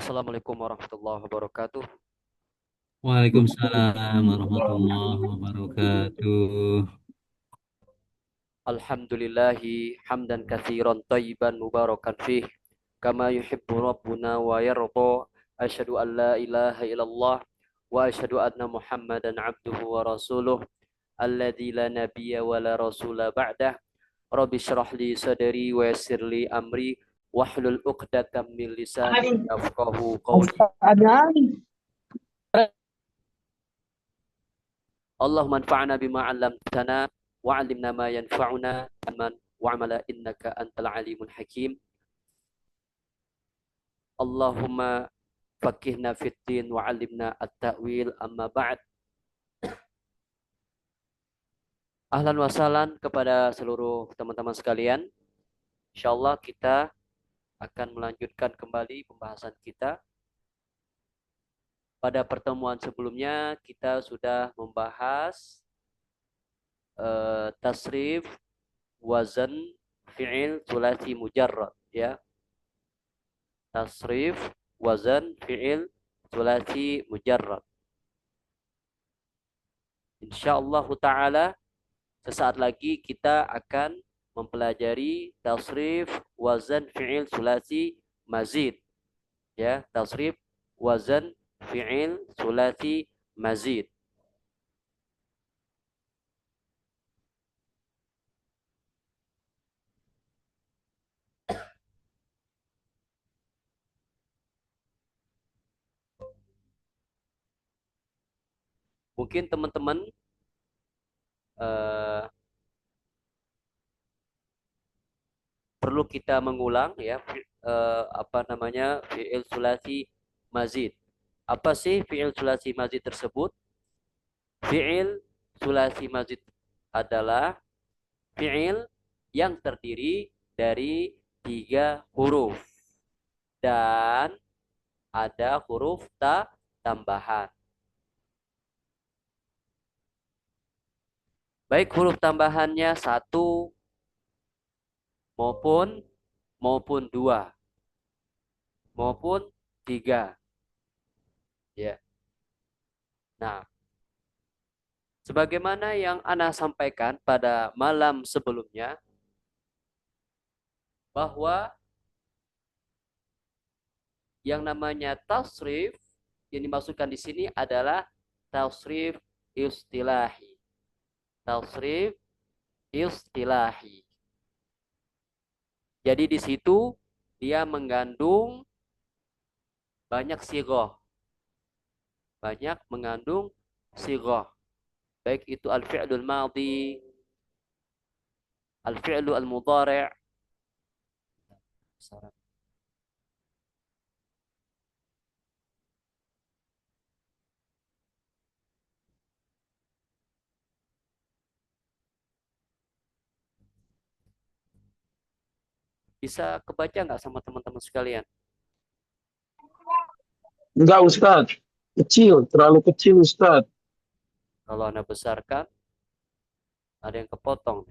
Assalamualaikum warahmatullahi wabarakatuh. Waalaikumsalam warahmatullahi wabarakatuh. Alhamdulillahi hamdan katsiran tayyiban mubarakan fih kama yuhibbu rabbuna wa yarda. Asyhadu an la ilaha illallah wa asyhadu anna Muhammadan abduhu wa rasuluh alladzi la nabiyya wa la rasula ba'dah. Rabbi shrah li sadri wa yassir li amri wahlul 'uqdatam min lisani yafqahu qawli. Allahumma anfa'na bima 'allamtana wa 'allimna ma yanfa'una aman wa'amala innaka antal alimul hakim. Allahumma fakihna fid din wa 'allimna at-ta'wil amma ba'd. Ahlan wa sahlan kepada seluruh teman-teman sekalian. Insyaallah kita akan melanjutkan kembali pembahasan kita. Pada pertemuan sebelumnya kita sudah membahas tasrif, wazan, fi'il, sulasi mujarrad ya. Tasrif, wazan, fi'il, sulasi mujarrad. Insyaallah ta'ala sesaat lagi kita akan mempelajari tasrif, wazan, fi'il, sulasi, mazid. Ya, tasrif, wazan, fi'il, sulasi, mazid. Mungkin teman-teman eh, perlu kita mengulang ya apa namanya fi'il sulasi mazid. Apa sih fi'il sulasi mazid tersebut? Fi'il sulasi mazid adalah fi'il yang terdiri dari 3 huruf dan ada huruf tambahan. Baik huruf tambahannya 1 maupun maupun 2 maupun 3. Ya. Nah, sebagaimana yang Ana sampaikan pada malam sebelumnya bahwa yang namanya tasrif yang dimaksudkan di sini adalah tasrif istilahi. Tasrif istilahi. Jadi di situ dia mengandung banyak sigoh. Banyak mengandung sigoh. Baik itu al-fi'lul madhi, al-fi'lu al-mudhari'. Bisa kebaca nggak sama teman-teman sekalian? Enggak, Ustaz. Kecil, terlalu kecil, Ustaz. Kalau Anda besarkan, ada yang kepotong.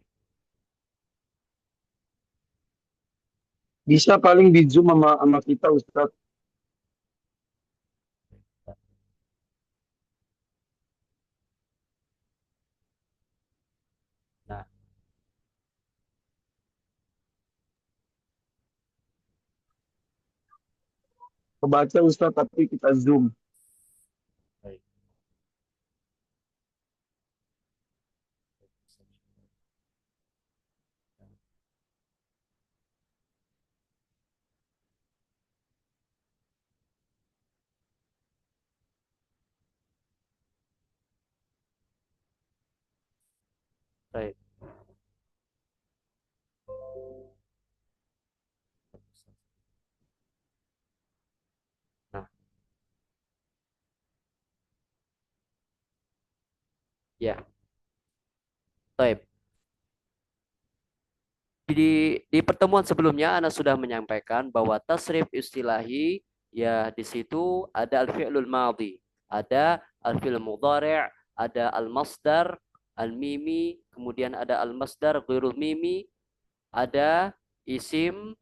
Bisa paling di Zoom sama kita, Ustaz. Nah, Kebaca, Ustaz, tapi kita Zoom. baik. Baik. Nah, ya. Baik. Di pertemuan sebelumnya Ana sudah menyampaikan bahwa tasrif istilahi ya di situ ada al-fi'lul madhi, ada al-fi'l mudhari', ada al-masdar al-mimi, kemudian ada al-masdar ghairul mimi, ada isim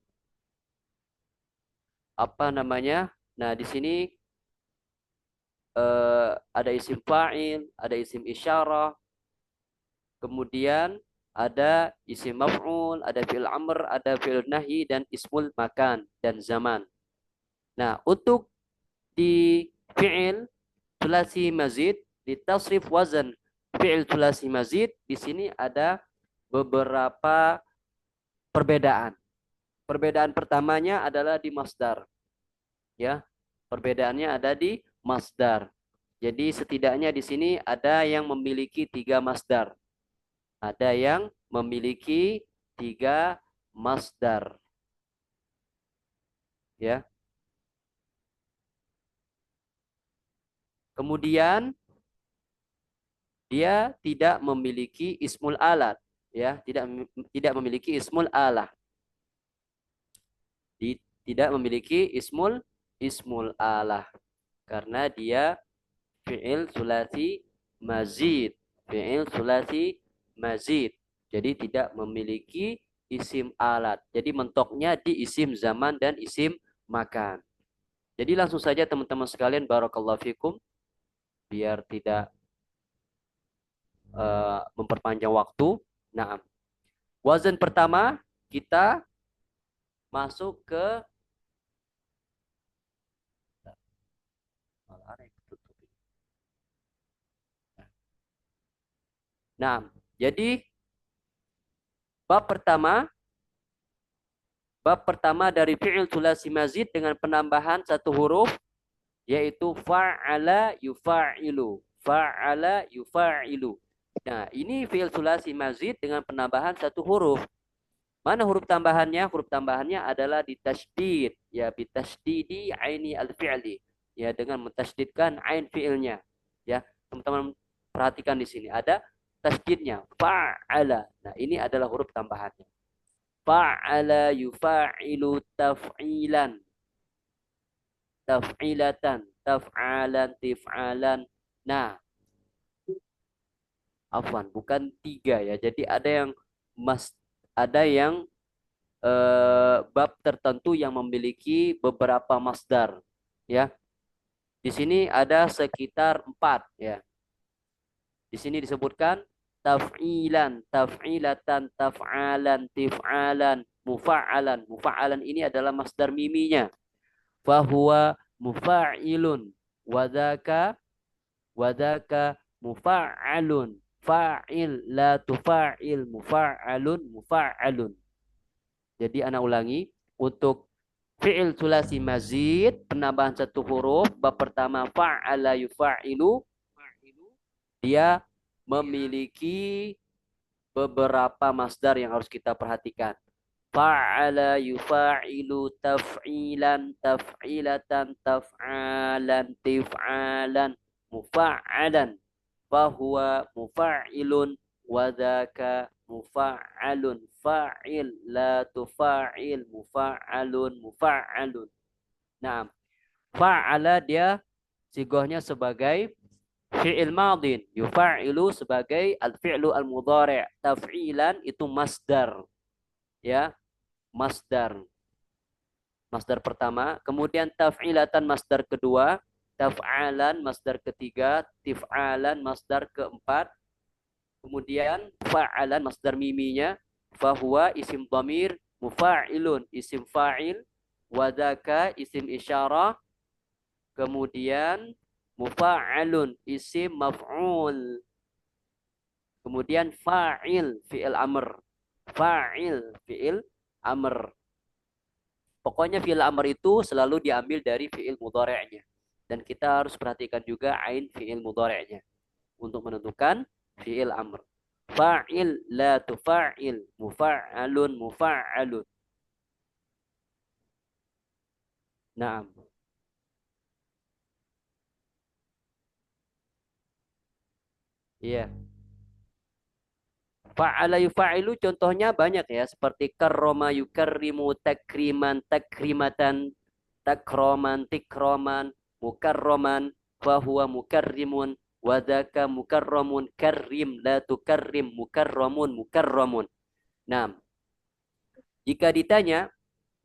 apa namanya? Nah, di sini ada isim fa'il, ada isim isyarah, kemudian ada isim maf'ul, ada fi'il amr, ada fi'il nahi, dan ismul makan dan zaman. Nah, untuk di fi'il sulasi mazid, di tasrif wazan fi'il sulasi mazid, di sini ada beberapa perbedaan. Perbedaan pertamanya adalah di masdar. Ya, perbedaannya ada di masdar. Jadi setidaknya di sini ada yang memiliki 3 masdar. Ada yang memiliki 3 masdar. Ya. Kemudian dia tidak memiliki ismul alat. Ya, tidak memiliki ismul alah. Tidak memiliki ismul alah karena dia fi'il sulasi mazid. Fi'il sulasi mazid. Jadi tidak memiliki isim alat. Jadi mentoknya di isim zaman dan isim makan. Jadi langsung saja teman-teman sekalian, barakallahu fikum, biar tidak memperpanjang waktu. Nah, wazan pertama kita masuk ke Nah, jadi bab pertama dari fi'il sulasi mazid dengan penambahan 1 huruf, yaitu fa'ala yufa'ilu. Fa'ala yufa'ilu. Nah, ini fi'il sulasi mazid dengan penambahan 1 huruf. Mana huruf tambahannya? Huruf tambahannya adalah ditasydid, ya, bitasydidi aini al-fi'li. Ya, dengan mentasydidkan ain fi'ilnya. Ya, teman-teman perhatikan di sini ada tasydidnya, fa'ala. Nah, ini adalah huruf tambahannya. Fa'ala yufa'ilu taf'ilan. Taf'ilatan, taf'alan, tif'alan. Nah, afwan, bukan 3 ya. Jadi ada yang bab tertentu yang memiliki beberapa masdar, ya. Di sini ada sekitar 4, ya. Di sini disebutkan taf'ilan, taf'ilatan, taf'alan, tif'alan, mufa'alan. Mufa'alan ini adalah masdar miminya. Fahuwa mufa'ilun. Wadaka mufa'alun. Fa'il la tufa'il, mufa'alun, mufa'alun. Jadi anak ulangi, untuk fi'il sulasi mazid penambahan 1 huruf, bab pertama fa'ala yufa'ilu, dia memiliki beberapa masdar yang harus kita perhatikan. Fa'ala yufa'ilu taf'ilan, taf'ilatan, taf'alan, tif'alan, mufa'alan. Fahuwa mufa'ilun, wadaka mufa'alun. Fa'il la tufa'il, mufa'alun, mufa'alun. Nah, fa'ala dia sigohnya sebagai fi'il madin. Yufa'ilu sebagai al-fi'lu al-mudhari'. Taf'ilan itu masdar. Ya, masdar. Masdar pertama. Kemudian taf'ilatan masdar kedua. Taf'alan masdar ketiga. Tif'alan masdar keempat. Kemudian fa'alan masdar miminya. Fahuwa isim dhamir. Mufa'ilun isim fa'il. Wadaka isim isyarah. Kemudian mufa'alun isim maf'ul. Kemudian fa'il fi'il amr. Fa'il fi'il amr. Pokoknya fi'il amr itu selalu diambil dari fi'il mudhari'nya. Dan kita harus perhatikan juga ain fi'il mudhari'nya untuk menentukan fi'il amr. Fa'il la tufa'il, mufa'alun, mufa'alun. Naam. Iya. Fa'ala yufa'ilu contohnya banyak ya, seperti karrama yukarrimu, takriman, takrimatan, takroman, tikroman, mukarroman, fahuwa mukarrimun, wadaka mukarramun, karrim, la tukarrim, mukarramun, mukarramun. Nah, jika ditanya,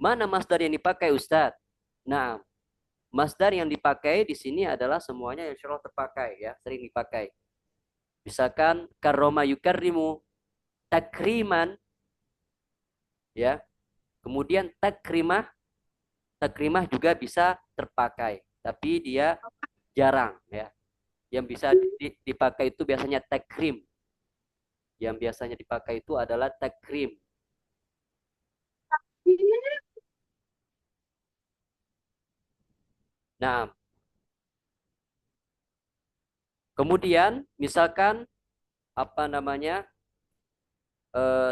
mana masdar yang dipakai Ustadz? Nah, Masdar yang dipakai di sini adalah semuanya yang syarah terpakai ya, sering dipakai. Misalkan karoma yukarrimu, takriman ya. Kemudian takrimah, takrimah juga bisa terpakai, tapi dia jarang ya. Yang bisa dipakai itu biasanya takrim. Yang biasanya dipakai itu adalah takrim. Nah, kemudian misalkan apa namanya?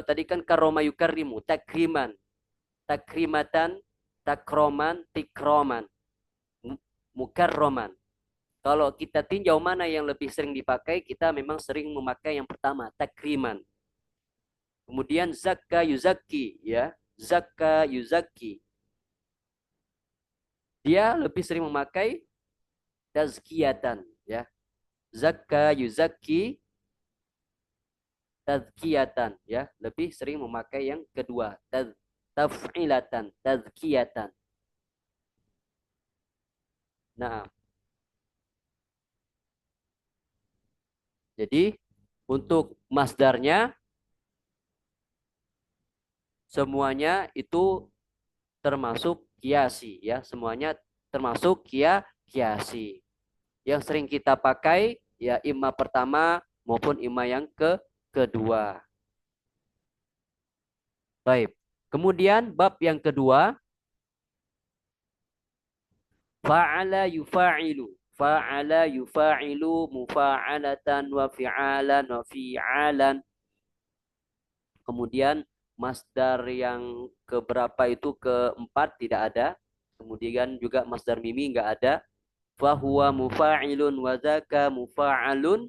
Tadi kan karoma yukarrimu, takriman, takrimatan, takroman, tikroman, mukarroman. Kalau kita tinjau mana yang lebih sering dipakai, kita memang sering memakai yang pertama, takriman. Kemudian zakka yuzaki, ya, zakka yuzaki. Dia lebih sering memakai tazkiyatan, ya. Zakka yuzaki tazkiyatan, ya. Lebih sering memakai yang kedua, taf'ilatan, tazkiyatan. Nah, jadi untuk masdarnya semuanya itu termasuk kiasi ya, semuanya termasuk kiasi. Yang sering kita pakai ya imma pertama maupun imma yang kedua. Baik. Kemudian bab yang kedua, fa'ala yufa'ilu. Fa'ala yufa'ilu mufa'alatan wa fi'alan wa fi'alan. Kemudian masdar yang keberapa itu keempat tidak ada. Kemudian juga masdar mimi enggak ada. Fahuwa mufa'ilun wa zaka mufa'alun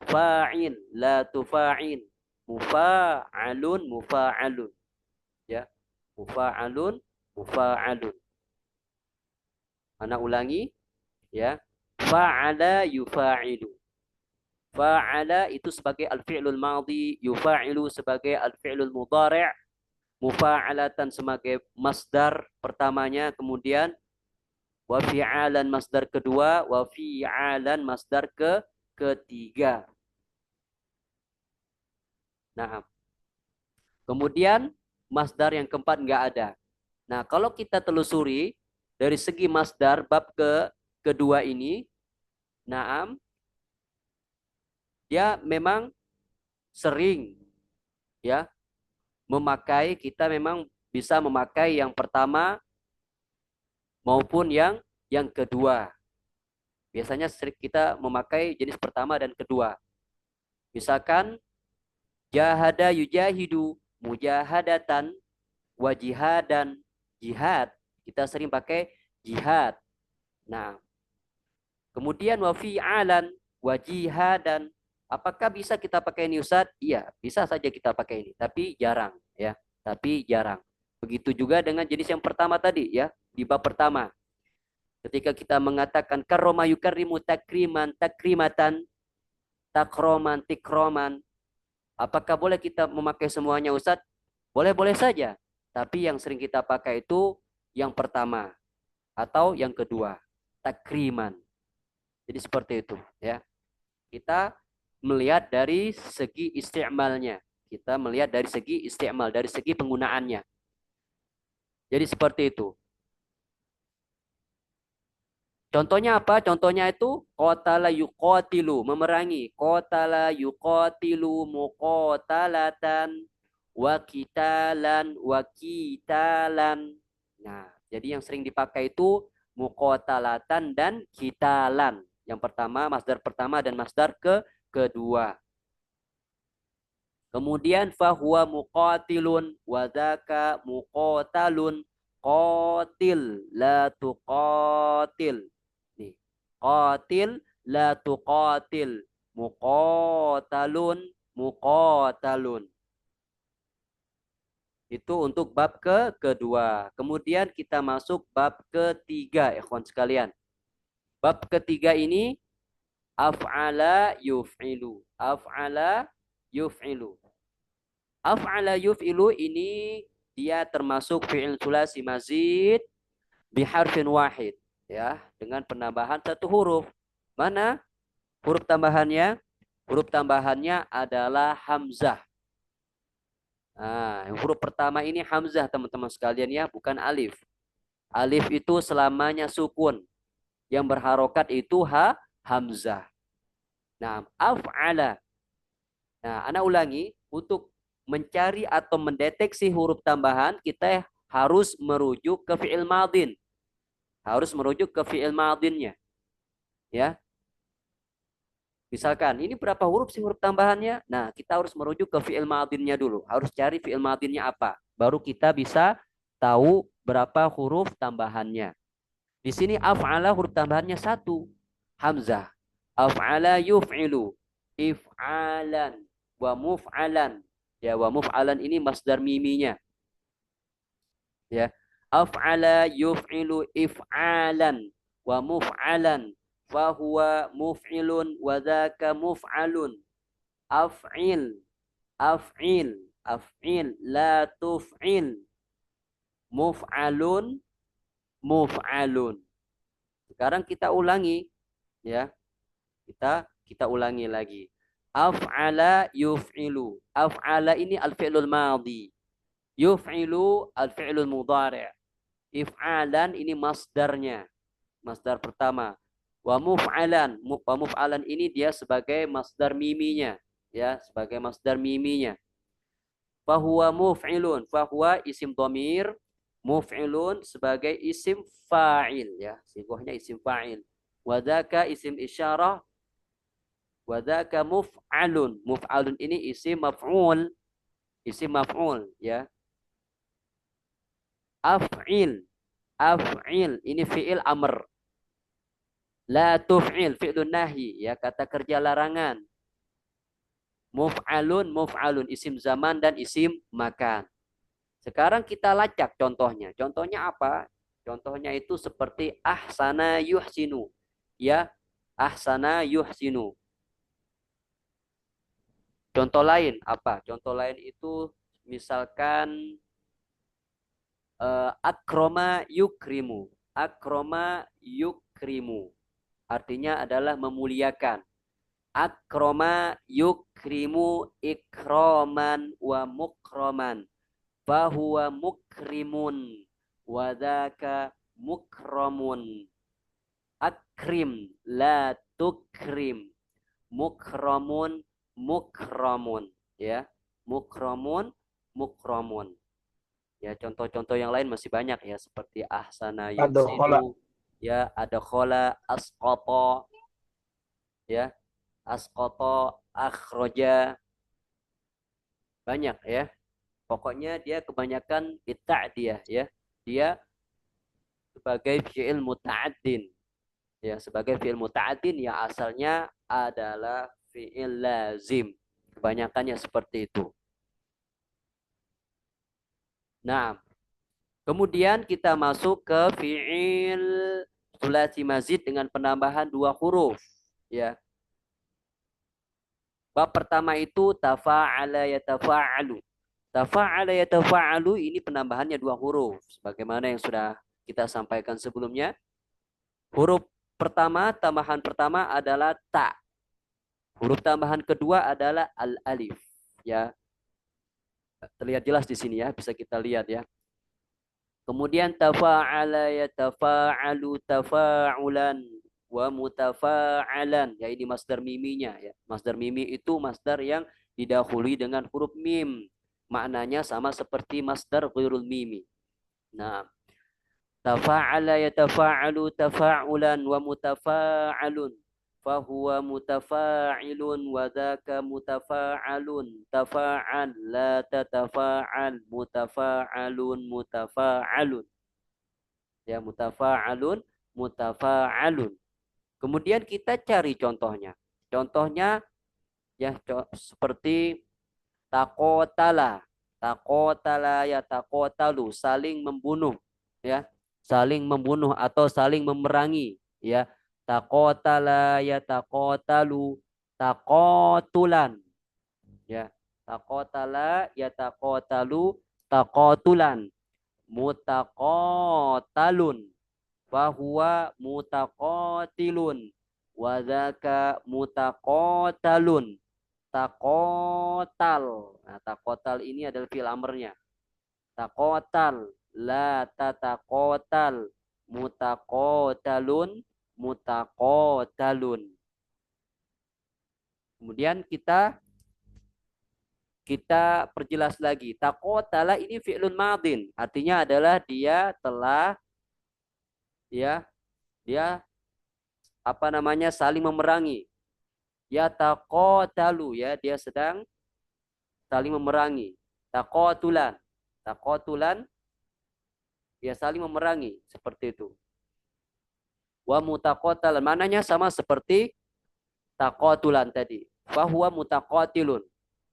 fa'il la tufa'il. Mufa'alun mufa'alun. Ya. Mufa'alun mufa'alun. Ana ulangi ya. Fa'ala yufa'ilu. Fa'ala itu sebagai al-fi'lul madhi, yufa'ilu sebagai al-fi'lul mudhari', mufa'alatan sebagai masdar pertamanya, kemudian wa fi'alan masdar kedua, wa fi'alan masdar ketiga. Nah, kemudian masdar yang keempat enggak ada. Nah, kalau kita telusuri dari segi masdar bab kedua ini, naam, dia memang sering ya memakai, kita memang bisa memakai yang pertama maupun yang kedua. Biasanya kita memakai jenis pertama dan kedua. Misalkan jahada yujahidu, mujahadatan, wajihadan, jihad. Kita sering pakai jihad. Nah, kemudian wa fi'alan, wajihadan. Apakah bisa kita pakai ini Ustaz? Iya, bisa saja kita pakai ini, tapi jarang ya. Tapi jarang. Begitu juga dengan jenis yang pertama tadi ya, di bab pertama. Ketika kita mengatakan karoma yukarrimu takriman, takrimatan, takroman, tikroman. Apakah boleh kita memakai semuanya Ustaz? Boleh-boleh saja. Tapi yang sering kita pakai itu yang pertama atau yang kedua, takriman. Jadi seperti itu ya. Kita melihat dari segi isti'malnya. Kita melihat dari segi isti'mal, dari segi penggunaannya. Jadi seperti itu. Contohnya apa? Contohnya itu qatala yuqatilu, memerangi. Qatala yuqatilu muqatalatan wa qitalan wa qitalan. Nah, jadi yang sering dipakai itu muqatalatan dan qitalan. Yang pertama, masdar pertama dan masdar kedua. Kemudian fahuwa muqatilun wa dzaka muqatalun qatil la tuqatil. Nih, qatil la tuqatil. Muqatalun muqatalun. Itu untuk bab kedua. Kemudian kita masuk bab ketiga, ikhwan sekalian. Bab ketiga ini af'ala yuf'ilu. Af'ala yuf'ilu. Af'ala yuf'ilu ini dia termasuk fi'il sulasi mazid biharfin wahid. ya, dengan penambahan satu huruf. Mana huruf tambahannya? Huruf tambahannya adalah hamzah. Nah, huruf pertama ini hamzah teman-teman sekalian ya, bukan alif. Alif itu selamanya sukun. Yang berharokat itu hamzah. Nah, af'ala. Nah, ana ulangi, untuk mencari atau mendeteksi huruf tambahan, kita harus merujuk ke fi'il madin. Harus merujuk ke fi'il madinnya. Ya, misalkan, ini berapa huruf sih huruf tambahannya? Nah, kita harus merujuk ke fi'il madinnya dulu. Harus cari fi'il madinnya apa. Baru kita bisa tahu berapa huruf tambahannya. Di sini af'ala huruf tambahannya satu. Hamzah. Af'ala yuf'ilu. If'alan. Wa muf'alan. Ya, wa muf'alan ini masdar miminya. Ya. Af'ala yuf'ilu if'alan. Wa muf'alan. Fahuwa muf'ilun wa dzaka muf'alun. Af'il, af'il, af'il, la tuf'il. Muf'alun, muf'alun. Sekarang kita ulangi, ya. Kita ulangi lagi. Af'ala yuf'ilu. Af'ala ini al-fi'lul madhi. Yuf'ilu al-fi'lul mudhari'. If'alan ini masdarnya. Masdar pertama. Wa muf'alan. Wa muf'alan ini dia sebagai masdar miminya. Ya, sebagai masdar miminya. Fahuwa muf'ilun. Fahuwa isim dhamir. Muf'ilun sebagai isim fa'il. Ya, singgohnya isim fa'il. Wadaka isim isyarah. Wadaka muf'alun. Muf'alun ini isim maf'ul. Isim maf'ul. Ya. Af'il. Af'il. Ini fi'il amr. La tuf'il. Fi'lun nahi. Ya, kata kerja larangan. Muf'alun, muf'alun. Isim zaman dan isim makan. Sekarang kita lacak contohnya. Contohnya apa? Contohnya itu seperti ahsana yuhsinu. Ya, ahsana yuhsinu. Contoh lain apa? Contoh lain itu misalkan akroma yukrimu. Akroma yukrimu. Artinya adalah memuliakan. Akroma yukrimu ikroman wa mukroman. Fahuwa mukrimun. Wadaka mukramun. Akrim la tukrim. Mukramun mukramun. Ya, mukramun mukramun. Ya, contoh-contoh yang lain masih banyak ya, seperti ahsana Ada kholak. yuhsinu, ya, ada khola, asqata, ya, asqata, akhroja, banyak ya. Pokoknya dia kebanyakan bita'diyah ya. Dia sebagai fi'il muta'addin. Ya, sebagai fi'il muta'addin yang asalnya adalah fi'il lazim. Kebanyakannya seperti itu. Nah, kemudian kita masuk ke fi'il sulasi mazid dengan penambahan dua huruf. Ya. Bab pertama itu tafa'ala yatafa'alu. Tafa'ala yatafa'alu ini penambahannya dua huruf. Sebagaimana yang sudah kita sampaikan sebelumnya. Huruf pertama, tambahan pertama adalah ta. Huruf tambahan kedua adalah al-alif. Ya, terlihat jelas di sini ya, bisa kita lihat ya. Kemudian tafa'ala yatafa'alu tafa'ulan wa mutafa'alan. Ya, ini masdar miminya ya. Masdar mimi itu masdar yang didahului dengan huruf mim. Maknanya sama seperti masdar ghairul mimi. Nah, tafa'ala yatafa'alu tafa'ulan wa mutafa'alun. Fahuwa mutafa'ilun wa dhaka mutafa'alun. Tafa'al la tatafa'al mutafa'alun mutafa'alun. Ya, mutafa'alun mutafa'alun. Kemudian kita cari contohnya. Contohnya ya seperti takotala. Takotala ya takotalu, saling membunuh ya. Saling membunuh atau saling memerangi ya. Takotala ya takotalu takotulan ya. Takotala ya takotalu takotulan. Mutakotalun. fahuwa mutaqatilun wa dzaka mutaqatalun. Takotal. Nah, takotal ini adalah fi'il amrnya. Takotal, la tatakotal, mutakotalun, mutakotalun. Kemudian kita perjelas lagi. Takotala ini fi'lun madin. Artinya adalah dia telah ya dia apa namanya saling memerangi. Ya takotalu ya dia sedang saling memerangi. Takotulan. Takotulan ya saling memerangi seperti itu. Wa mutakotalan mananya sama seperti takotulan tadi. Fahuwa mutakotilun.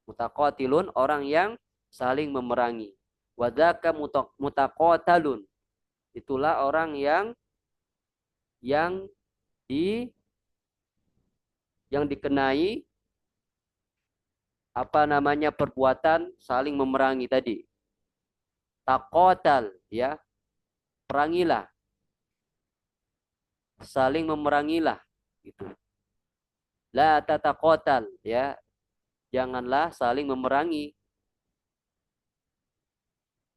Mutakotilun orang yang saling memerangi. Wadaka mutakotalun. Itulah orang yang di yang dikenai apa namanya perbuatan saling memerangi tadi. Takotal ya, perangilah, saling memerangilah gitu. La tatakotal ya, janganlah saling memerangi.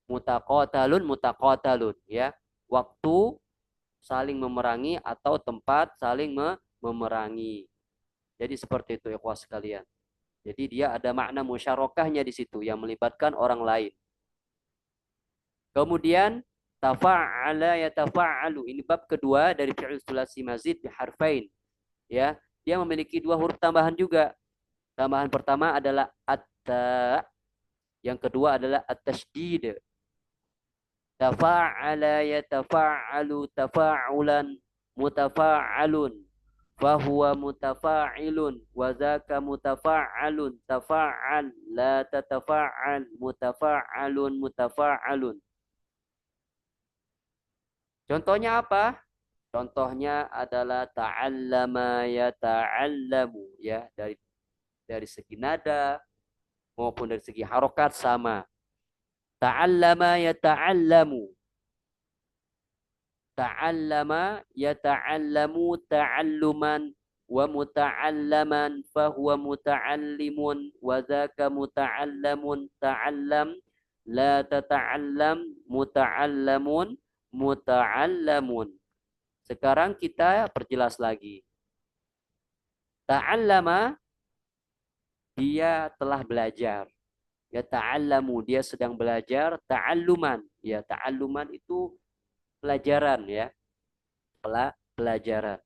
Mutakotalun mutakotalun ya, waktu saling memerangi atau tempat saling memerangi. Jadi seperti itu ikhwah sekalian. Jadi dia ada makna musyarakahnya di situ yang melibatkan orang lain. Kemudian tafa'ala yatafa'alu. Ini bab kedua dari fi'il sulasi mazid bi harfain. Ya, dia memiliki dua huruf tambahan juga. Tambahan pertama adalah at-ta, yang kedua adalah at-tasydid. Tafa'ala yatafa'alu tafa'ulan mutafa'alun fahuwa mutafa'ilun wa dzaka mutafa'alun tafa'al la tatafa'al mutafa'alun mutafa'alun. Contohnya apa? Contohnya adalah ta'allama yata'allamu ya, dari segi nada maupun dari segi harokat sama. Ta'allama yata'allamu. Ta'allama yata'allamu ta'alluman wa muta'allaman fahuwa muta'allimun wa dzaka muta'allamun ta'allam la tata'allam muta'allamun muta'allamun. Sekarang kita perjelas lagi. Ta'allama dia telah belajar. Ya ta'allamu dia sedang belajar, ta'alluman. Ya ta'alluman itu pelajaran ya. Pelajaran.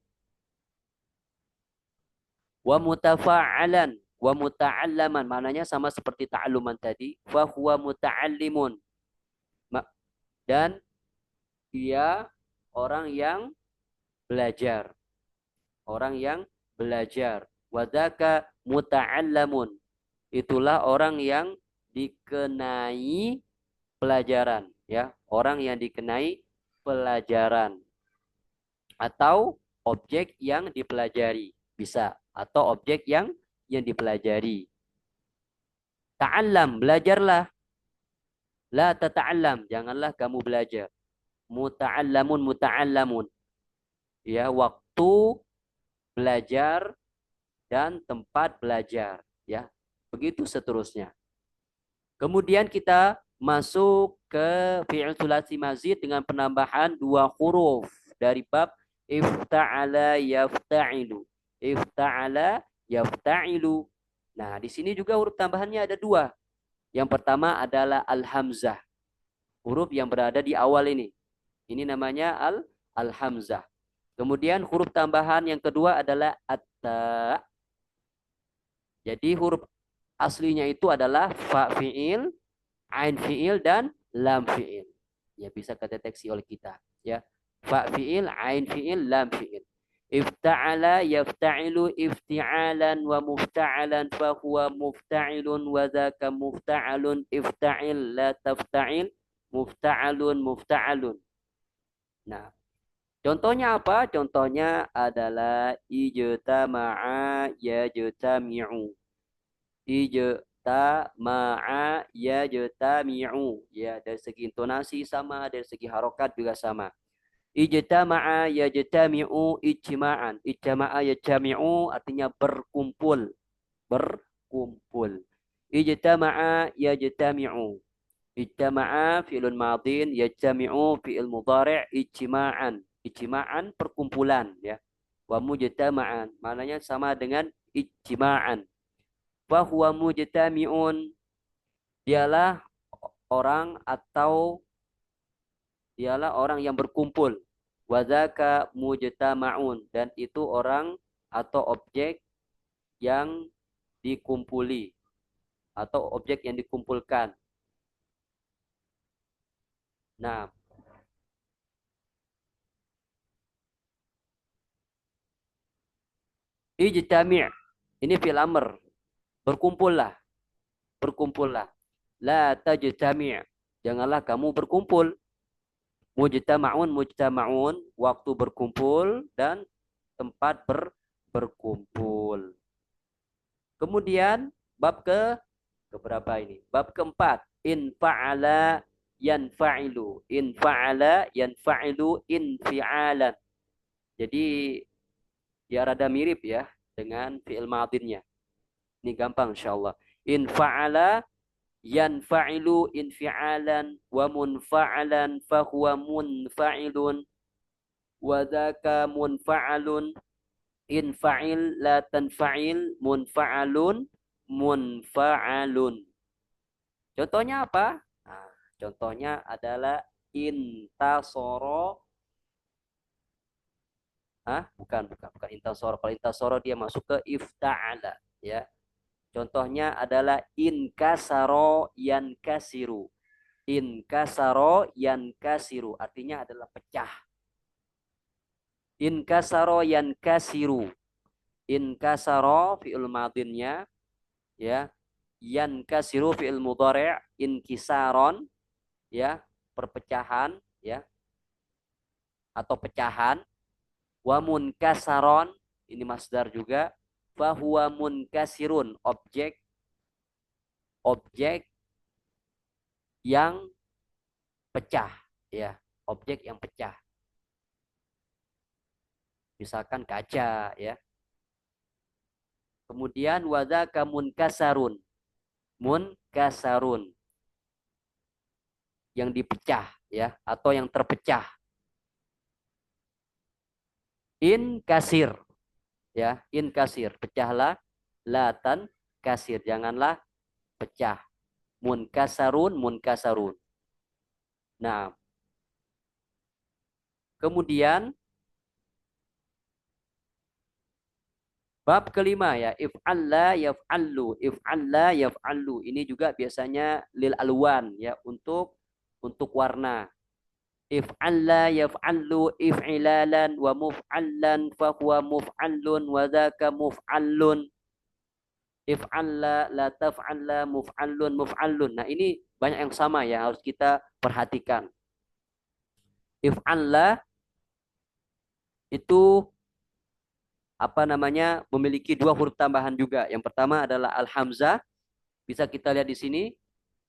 Wa mutafa'alan wa muta'allaman maknanya sama seperti ta'alluman tadi. Fa huwa muta'allimun. Dan dia orang yang belajar. Orang yang belajar. Wadaka muta'allamun. Itulah orang yang dikenai pelajaran. Ya, orang yang dikenai pelajaran. Atau objek yang dipelajari. Bisa. Atau objek yang dipelajari. Ta'allam, belajarlah. La tata'allam, janganlah kamu belajar. Muta'allamun, muta'allamun. Ya, waktu belajar dan tempat belajar. Ya, begitu seterusnya. Kemudian kita masuk ke fi'il sulasi mazid dengan penambahan dua huruf dari bab ifta'ala yafta'ilu. Ifta'ala yafta'ilu. Nah, di sini juga huruf tambahannya ada dua. Yang pertama adalah al-hamzah. Huruf yang berada di awal ini. Ini namanya al-hamzah. Kemudian huruf tambahan yang kedua adalah at-ta. Jadi huruf aslinya itu adalah fa fi'il, ain fi'il, dan lam fi'il. Ya, bisa kedeteksi oleh kita. Ya, fa fi'il, ain fi'il, lam fi'il. Ifta'ala yafta'ilu ifti'alan wa mufta'alan fa huwa mufta'ilun wa dzaka mufta'alun ifta'il la tafta'il mufta'alun mufta'alun. Nah, contohnya apa? Contohnya adalah ijtama'a yajtami'u. Ijtama'a yajtami'u. Ya, dari segi intonasi sama, dari segi harokat juga sama. Ijtama'a yajtami'u ijtima'an. Ijtama'a yajtami'u artinya berkumpul. Berkumpul. Ijtama'a yajtami'u. Ijtama'a fi'lun madin, yajtami'u fi'il mudhari' ijtima'an. Ijtima'an perkumpulan ya. Wa mujtama'an maknanya sama dengan ijtima'an. Fa huwa mujtami'un dialah orang atau dialah orang yang berkumpul. Wa dzaka mujtama'un dan itu orang atau objek yang dikumpuli atau objek yang dikumpulkan. Nah, ijtami' ini fi'il amr. Berkumpullah, berkumpullah. La tajtami'. Janganlah kamu berkumpul. Mujtama'un, mujtama'un, waktu berkumpul dan tempat berkumpul. Kemudian bab keberapa ini? Bab keempat. In fa'ala yanfa'ilu. In fa'ala yanfa'ilu infi'alan. Jadi dia rada mirip ya dengan fi'il madinnya. Ini gampang insyaallah. In fa'ala yanfa'ilu infi'alan wa munfa'alan fahuwa munfa'ilun wa dzaka munfa'alun infa'il la tanfa'il munfa'alun munfa'alun. Contohnya apa? Nah, contohnya adalah intasoro. Bukan intasoro. Kalau intasoro dia masuk ke ifta'ala ya. Contohnya adalah inkasaro yankasiru. Inkasaro yankasiru. Artinya adalah pecah. Inkasaro yankasiru. Inkasaro fi'il madinnya. Ya. Yankasiru fi'il mudhari' inkisaron. Ya. Perpecahan. Ya. Atau pecahan. Wa munkasaron. Ini masdar juga. Fahuwa munkasirun, objek yang pecah ya, objek yang pecah. Misalkan kaca ya. Kemudian wadzaka munkasarun. Munkasarun yang dipecah ya atau yang terpecah. Inkasir ya, inkasir, pecahlah, latan kasir, janganlah pecah. Munkasarun, munkasarun. Nah, kemudian bab kelima ya, if'alla yaf'allu, if'alla yaf'allu. Ini juga biasanya lil alwan ya, untuk warna. If'alla yaf'allu if'ilalan wa muf'allan fahuwa muf'allun wa dzaka muf'allun. If'alla la taf'alla muf'allun muf'allun. Nah, ini banyak yang sama ya, harus kita perhatikan. If'alla itu memiliki dua huruf tambahan juga. Yang pertama adalah al-hamzah, bisa kita lihat di sini.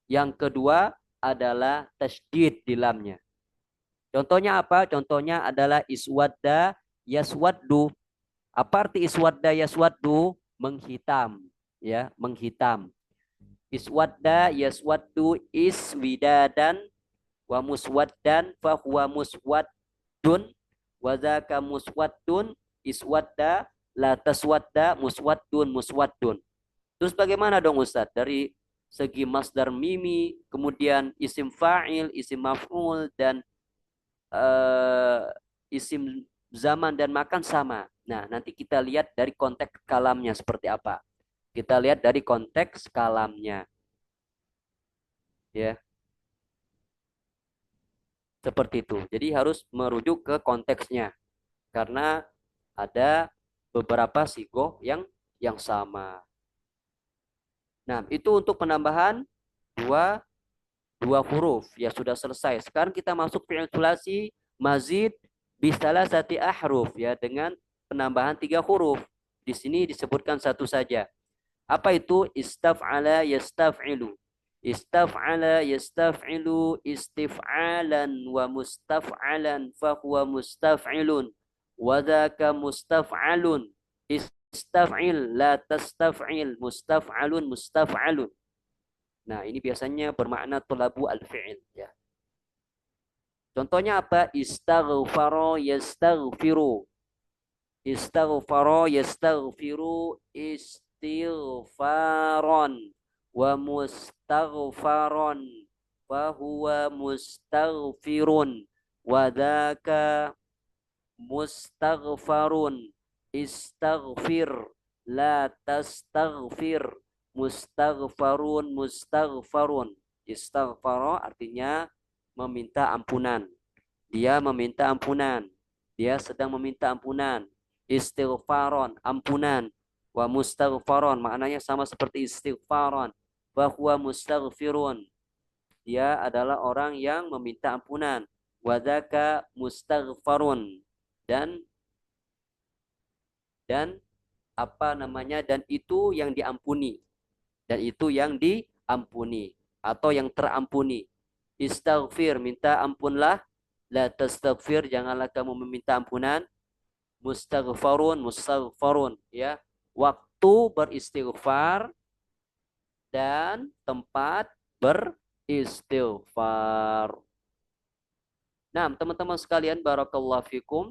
Yang kedua adalah tasydid di lamnya. Contohnya apa? Contohnya adalah iswadda yaswaddu. Apa arti iswadda yaswaddu? Menghitam, ya, menghitam. Iswadda yaswaddu iswidadan wa muswaddan fa huwa muswaddun wa dzaka muswaddun iswadda la taswadda muswaddun muswaddun. Terus bagaimana dong Ustaz? Dari segi masdar mimi, kemudian isim fa'il, isim maf'ul dan isim zaman dan makan sama. Nah, nanti kita lihat dari konteks kalamnya seperti apa. Kita lihat dari konteks kalamnya. Ya. Seperti itu. Jadi harus merujuk ke konteksnya. Karena ada beberapa sigoh yang sama. Nah, itu untuk penambahan dua huruf ya, sudah selesai. Sekarang kita masuk fi'il sulasi mazid bisalasati ahruf ya, dengan penambahan 3 huruf. Di sini disebutkan satu saja. Apa itu? Istaf'ala yastaf'ilu. Istaf'ala yastaf'ilu istif'alan wa mustaf'alan fahuwa mustaf'ilun. Wa dhaka mustaf'alun. Istaf'il la tastaf'il mustaf'alun mustaf'alun. Nah, ini biasanya bermakna tolabu al-fi'il ya. Contohnya apa? Istaghfara yastaghfiru. Istaghfara yastaghfiru istighfaran wa mustaghfaran fahuwa mustaghfirun wa dzaka mustaghfarun istaghfir la tastaghfir mustaghfarun mustaghfarun. Istaghfara artinya meminta ampunan. Dia meminta ampunan. Dia sedang meminta ampunan. Istighfaron, ampunan. Wa mustaghfaron, maknanya sama seperti istighfaron. Bahwa mustaghfirun. Dia adalah orang yang meminta ampunan. Wadaka mustaghfarun. Dan apa namanya? Dan itu yang diampuni. Dan itu yang diampuni. Atau yang terampuni. Istaghfir, minta ampunlah. La tastaghfir, janganlah kamu meminta ampunan. Mustaghfarun, mustaghfarun. Ya. Waktu beristighfar dan tempat beristighfar. Nah, teman-teman sekalian, barakallahu fikum.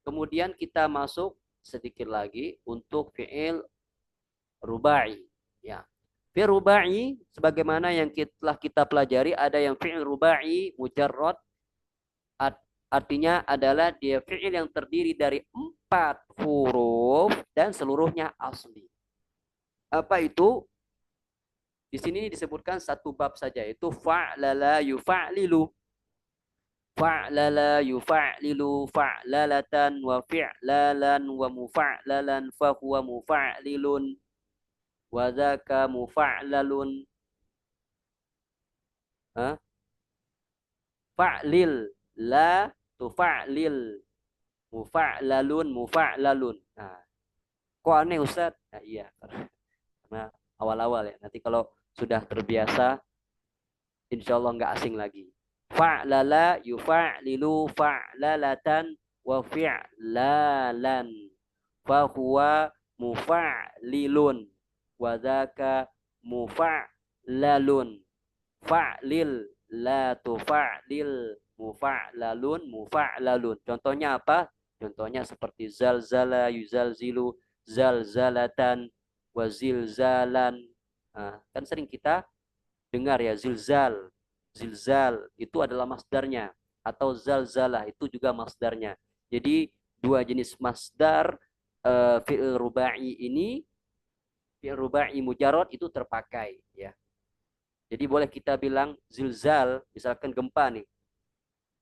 Kemudian kita masuk sedikit lagi untuk fi'il rubai. Ya. Fi'il rubai, sebagaimana yang telah kita pelajari, ada yang fi'il rubai mujarrad, artinya adalah dia fi'il yang terdiri dari 4 huruf dan seluruhnya asli. Apa itu? Di sini disebutkan satu bab saja, yaitu fa'lala yufa'lilu. Fa'lala yufa'lilu fa'lalatan wa fi'lalan wa mufa'lalan fahuwa mufa'lilun wa dhaka mufa'lalun. Fa'lil la tufa'lil mufa'lalun mufa'lalun. Nah, kok aneh Ustaz? Nah, iya, karena awal-awal ya. Nanti kalau sudah terbiasa, insya Allah nggak asing lagi. Fa'lala yufa'lilu fa'lalatan wa fi'lalan fahuwa mufa'lilun wa dhaka mufa'lalun. Fa'lil la tufa'lil mufa'lalun mufa'lalun. Contohnya apa? Contohnya seperti zalzala yuzalzilu zalzalatan wa zilzalan. Nah, kan sering kita dengar ya zilzal. Zilzal itu adalah masdarnya, atau zalzalah itu juga masdarnya. Jadi dua jenis masdar fi'il rubai ini, fi'il rubai mujarrad itu terpakai ya. Jadi boleh kita bilang zilzal, misalkan gempa nih.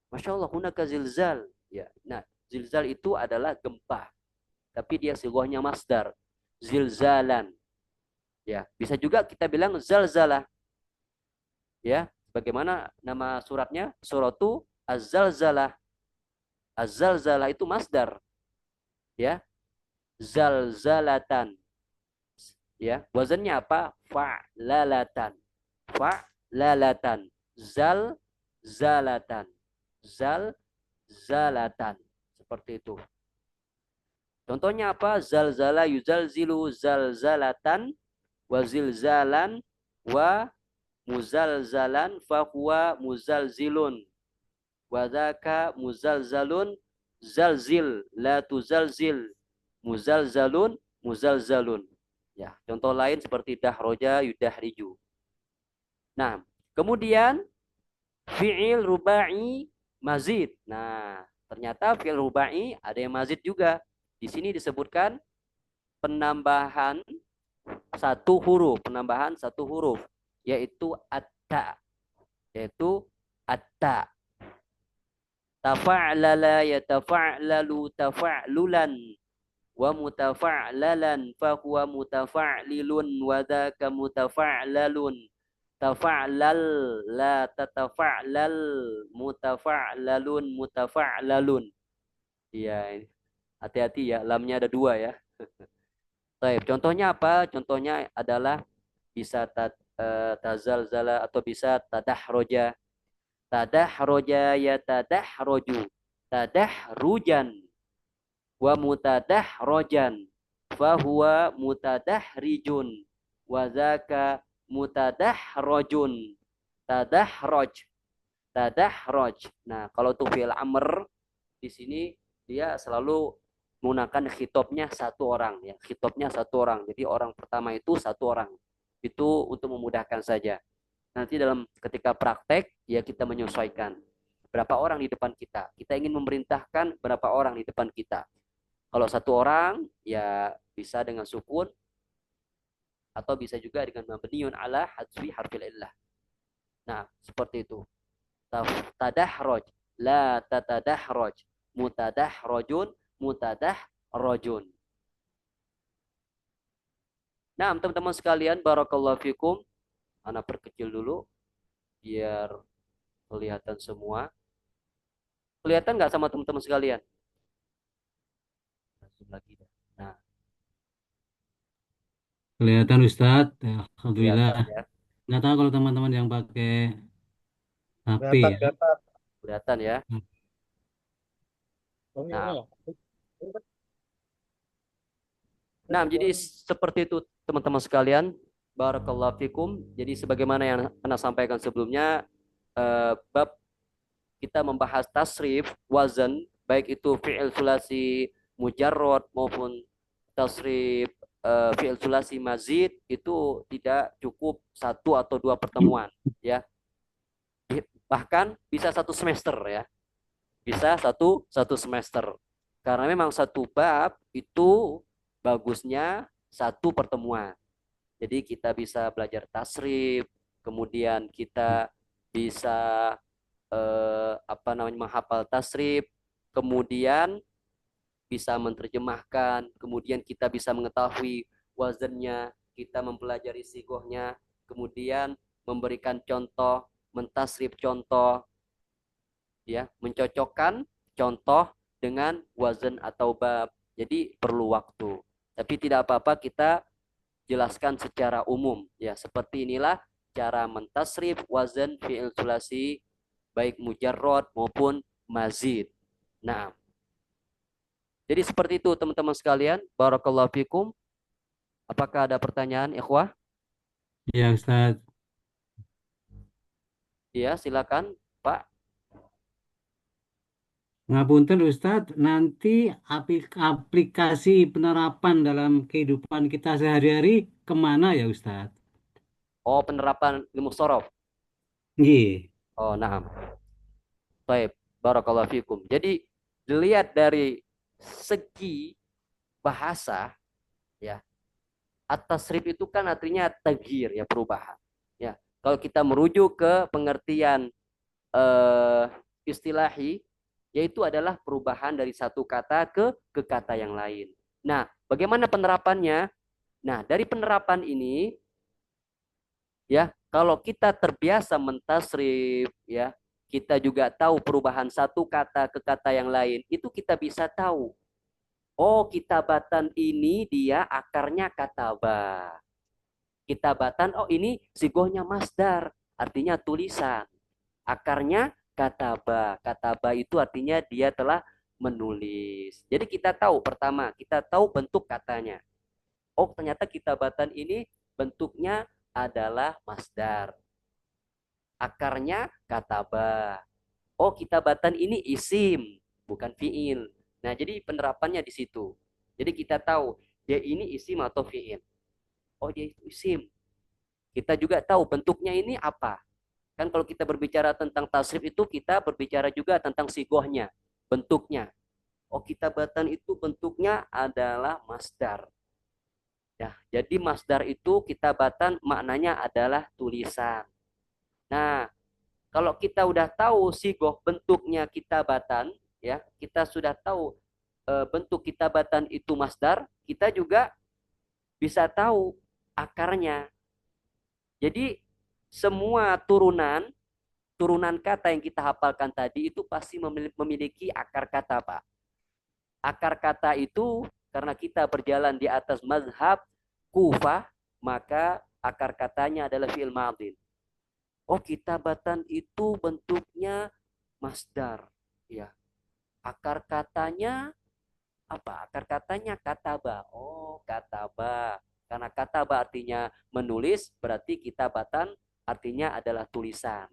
Masya Allah, hunaka zilzal. Ya, nah, zilzal itu adalah gempa. Tapi dia sighahnya masdar. Zilzalan. Ya, bisa juga kita bilang zalzalah. Ya, bagaimana nama suratnya? Suratu Az-Zalzalah. Az-Zalzalah itu masdar. Ya, zalzalatan. Ya, wazannya apa? Fa'lalatan. Fa'lalatan. Zalzalatan. Zalzalatan. Seperti itu. Contohnya apa? Zalzala yuzalzilu zalzalatan wa zilzalan wa muzalzalan fahuwa muzalzilun wa dzaka muzalzalun zalzil la tuzalzil muzalzalun muzalzalun. Ya, contoh lain seperti dahroja yudahriju. Nah, kemudian fi'il rubai mazid. Nah, ternyata fi'il rubai ada yang mazid juga. Di sini disebutkan penambahan satu huruf, yaitu atta, yaitu atta. Tafa'lala yatafa'lalu tafa'lulan wa mutafa'lalan fahuwa mutafa'lilun wa dhaka mutafa'lalun. Tafa'lal la tatafa'lal mutafa'lalun mutafa'lalun. Iya, hati-hati ya, lamnya ada 2 ya. Baik, contohnya apa? Contohnya adalah bisa tazalzala, atau bisa tadahroja. Tadahroja ya tadahroju. Tadahrujan wa mutadahrojan. Fahuwa mutadahrijun. Wazaka mutadahrojun. Tadahroj. Tadahroj. Nah, kalau tuh fi'il amr di sini dia selalu menggunakan khitobnya satu orang ya. Khitobnya satu orang. Jadi orang pertama itu satu orang. Itu untuk memudahkan saja. Nanti dalam ketika praktek ya kita menyesuaikan berapa orang di depan kita. Kita ingin memerintahkan berapa orang di depan kita. Kalau satu orang ya bisa dengan sukun atau bisa juga dengan mabniun ala hadfi harfil illah. Nah, seperti itu. Tadahroj, la tatadahroj, mutadahrojun, mutadahrojun. Nah, teman-teman sekalian, barakallahu fikum. Anak perkecil dulu biar kelihatan semua. Kelihatan nggak sama teman-teman sekalian? Langsung lagi dah. Nah, Kelihatan Ustadz, kelihatan Alhamdulillah. ya. Nggak tahu kalau teman-teman yang pakai HP Kelihatan, ya. kelihatan. Kelihatan ya. Oh, Nah, iya. nah, jadi seperti itu teman-teman sekalian. Barakallahu fikum. Jadi sebagaimana yang Anda sampaikan sebelumnya, bab kita membahas tasrif, wazan, baik itu fi'il sulasi mujarrad maupun tasrif fi'il sulasi mazid, itu tidak cukup satu atau dua pertemuan ya. Bahkan bisa satu semester ya. Bisa satu semester. Karena memang satu bab itu bagusnya satu pertemuan. Jadi kita bisa belajar tasrif, kemudian kita bisa menghafal tasrif, kemudian bisa menerjemahkan, kemudian kita bisa mengetahui wazannya, kita mempelajari sigohnya, kemudian memberikan contoh, mentasrif contoh, ya, mencocokkan contoh dengan wazan atau bab. Jadi perlu waktu. Tapi tidak apa-apa kita jelaskan secara umum ya. Seperti inilah cara mentasrif wazan fi'il sulasi baik mujarrad maupun mazid. Nah, jadi seperti itu teman-teman sekalian. Barakallahu fikum. Apakah ada pertanyaan, ikhwah? Ya Ustadz. Ya, silakan, Pak. Ngapunten Ustadz, nanti aplikasi penerapan dalam kehidupan kita sehari-hari kemana ya Ustadz? Oh, penerapan ilmu sorof. Nggih. Oh, nah. Baik, barakallahu fikum. Jadi dilihat dari segi bahasa ya. At-tasrif itu kan artinya taghyir ya, perubahan. Ya. Kalau kita merujuk ke pengertian eh, istilahi, yaitu adalah perubahan dari satu kata ke kata yang lain. Nah, bagaimana penerapannya? Nah, dari penerapan ini ya, kalau kita terbiasa mentasrif ya, kita juga tahu perubahan satu kata ke kata yang lain, itu kita bisa tahu. Oh, kitabatan ini dia akarnya kataba. Kitabatan, oh ini sigohnya masdar, artinya tulisan. Akarnya kataba. Kataba itu artinya dia telah menulis. Jadi kita tahu, pertama, kita tahu bentuk katanya. Oh, ternyata kitabatan ini bentuknya adalah masdar. Akarnya kataba. Oh, kitabatan ini isim, bukan fiil. Nah, jadi penerapannya di situ. Jadi kita tahu dia ini isim atau fiil. Oh, dia itu isim. Kita juga tahu bentuknya ini apa. Kan kalau kita berbicara tentang tasrif itu kita berbicara juga tentang sigohnya, bentuknya. Oh, kitabatan itu bentuknya adalah masdar. Ya, jadi masdar itu kitabatan maknanya adalah tulisan. Nah, kalau kita udah tahu sigoh bentuknya kitabatan, ya, kita sudah tahu bentuk kitabatan itu masdar, kita juga bisa tahu akarnya. Jadi semua turunan kata yang kita hafalkan tadi itu pasti memiliki akar kata, Pak. Akar kata itu karena kita berjalan di atas mazhab Kufah, maka akar katanya adalah fi'il madin. Oh, kitabatan itu bentuknya masdar. Ya, akar katanya apa? Akar katanya kataba. Oh, kataba. Karena kataba artinya menulis, berarti kitabatan artinya adalah tulisan.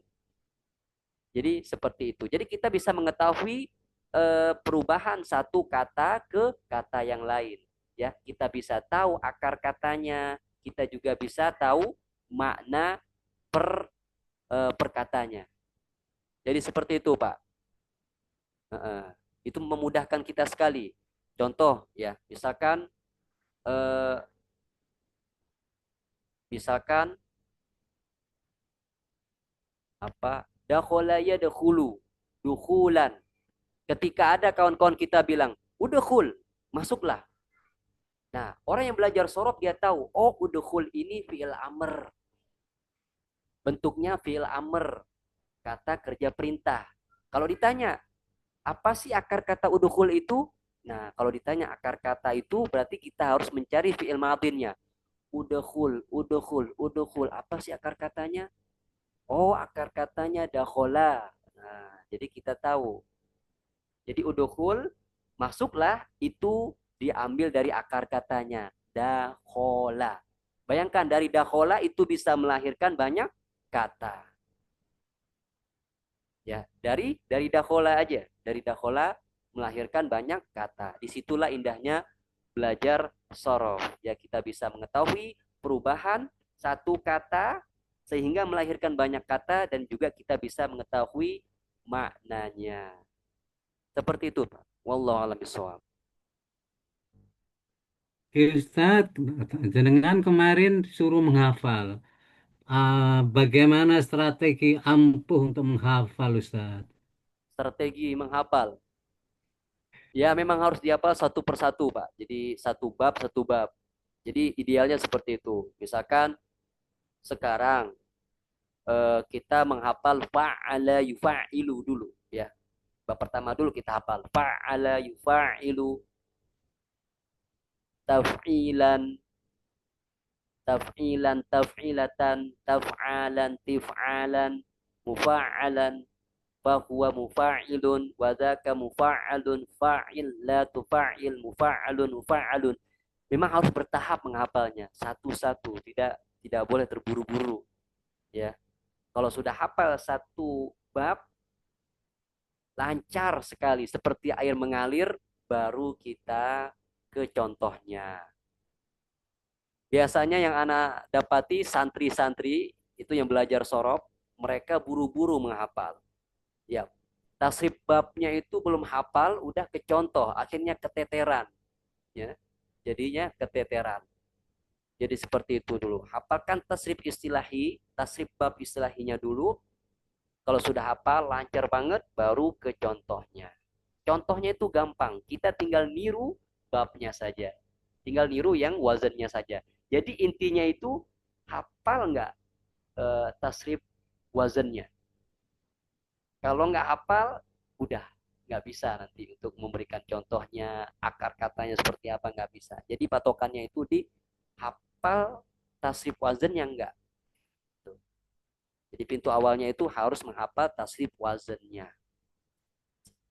Jadi seperti itu. Jadi kita bisa mengetahui perubahan satu kata ke kata yang lain. Ya, kita bisa tahu akar katanya, kita juga bisa tahu makna perkatanya. Jadi seperti itu, Pak. Itu memudahkan kita sekali. Contoh, ya, eh, misalkan apa? Dakhala yadkhulu, dukhulan. Ketika ada kawan-kawan kita bilang, udkhul, masuklah. Nah, orang yang belajar sorof dia tahu, oh udkhul ini fi'il amr. Bentuknya fi'il amr, kata kerja perintah. Kalau ditanya, apa sih akar kata udkhul itu? Nah, kalau ditanya akar kata itu berarti kita harus mencari fi'il madinnya. Udkhul, udkhul, udkhul. Apa sih akar katanya? Oh, akar katanya dakhola. Nah, jadi kita tahu. Jadi udkhul, masuklah, itu diambil dari akar katanya. Dakhola. Bayangkan dari dakhola itu bisa melahirkan banyak kata. Ya, dari dakhola aja. Dari dakhola melahirkan banyak kata. Disitulah indahnya belajar sorof. Ya, kita bisa mengetahui perubahan satu kata sehingga melahirkan banyak kata dan juga kita bisa mengetahui maknanya. Seperti itu, Pak. Wallahu a'lam bishawab. Oke, Ustaz, jenengan kemarin suruh menghafal. Bagaimana strategi ampuh untuk menghafal, Ustaz? Strategi menghafal. Ya, memang harus dihafal satu persatu, Pak. Jadi satu bab, satu bab. Jadi idealnya seperti itu. Misalkan sekarang kita menghafal fa'ala yufa'ilu dulu. Ya, bab pertama dulu kita hafal. Fa'ala yufa'ilu taf'ilan, taf'ilan, taf'ilatan, taf'alan, tif'alan, mufa'alan, fahuwa mufa'ilun, wadhaka mufa'alun, fa'il, la tufa'il, mufa'alun, mufa'alun. Memang harus bertahap menghafalnya, satu-satu, tidak boleh terburu-buru. Ya, kalau sudah hafal satu bab, lancar sekali, seperti air mengalir, baru kita ke contohnya. Biasanya yang anak dapati santri-santri itu yang belajar sorof, mereka buru-buru menghafal. Ya, tasrif babnya itu belum hafal, udah ke contoh, akhirnya keteteran. Ya, jadinya keteteran. Jadi seperti itu dulu. Hafalkan tasrif istilahi, tasrif bab istilahinya dulu. Kalau sudah hafal, lancar banget, baru ke contohnya. Contohnya itu gampang. Kita tinggal niru babnya saja. Tinggal niru yang wazannya saja. Jadi intinya itu hafal nggak tasrif wazannya. Kalau nggak hafal, udah nggak bisa nanti untuk memberikan contohnya, akar katanya seperti apa nggak bisa. Jadi patokannya itu di hafal tasrif wazan yang enggak. Jadi pintu awalnya itu harus menghafal tasrif wazannya.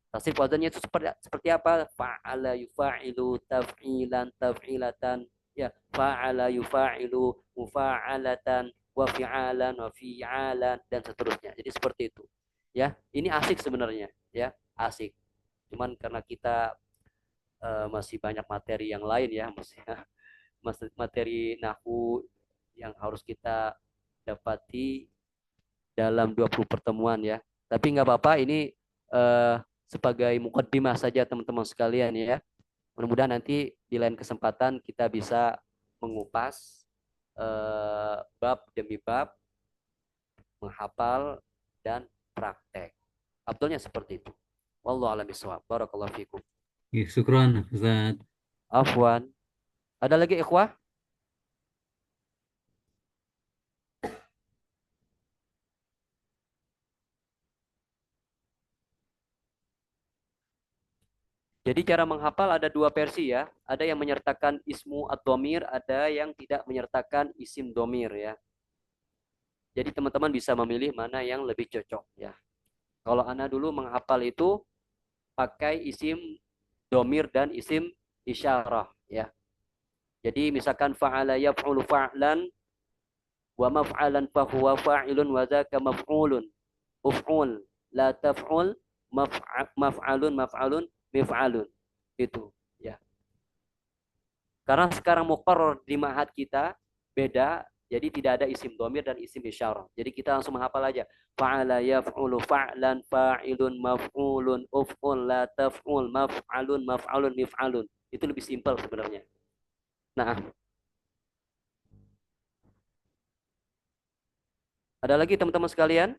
Tasrif wazannya itu seperti apa? Fa'ala yufa'ilu taf'ilan taf'ilatan. Ya, fa'ala yufa'ilu mufa'alatan wa fi'alan wa fi'alan dan seterusnya. Jadi seperti itu. Ya, ini asik sebenarnya, ya, asik. Cuman karena kita masih banyak materi yang lain ya, masih materi nahwu yang harus kita dapati dalam 20 pertemuan ya. Tapi nggak apa-apa, ini eh, sebagai mukaddimah saja teman-teman sekalian ya. Mudah-mudahan nanti di lain kesempatan kita bisa mengupas bab demi bab, menghafal dan praktek. Abdulnya seperti itu. Wallahu a'lam bishawab. Barakallahu fikum. Ya, syukron, Ustaz. Afwan. Ada lagi ikhwah? Jadi cara menghafal ada dua versi ya. Ada yang menyertakan ismu ad-dhamir, ada yang tidak menyertakan isim domir ya. Jadi teman-teman bisa memilih mana yang lebih cocok ya. Kalau Ana dulu menghafal itu pakai isim domir dan isim isyarah ya. Jadi misalkan fa'ala yaf'ulu fa'lan wa maf'alan fahuwa fa'ilun wa dzaka maf'ulun. Uf'ul la taf'ul maf'alun maf'alun mif'alun. Itu ya. Karena sekarang muqarrar di ma'had kita beda, jadi tidak ada isim domir dan isim isyarah. Jadi kita langsung menghafal aja. Fa'ala yaf'ulu fa'lan fa'ilun maf'ulun uf'ul la taf'ul maf'alun maf'alun mif'alun. Itu lebih simpel sebenarnya. Nah, ada lagi teman-teman sekalian?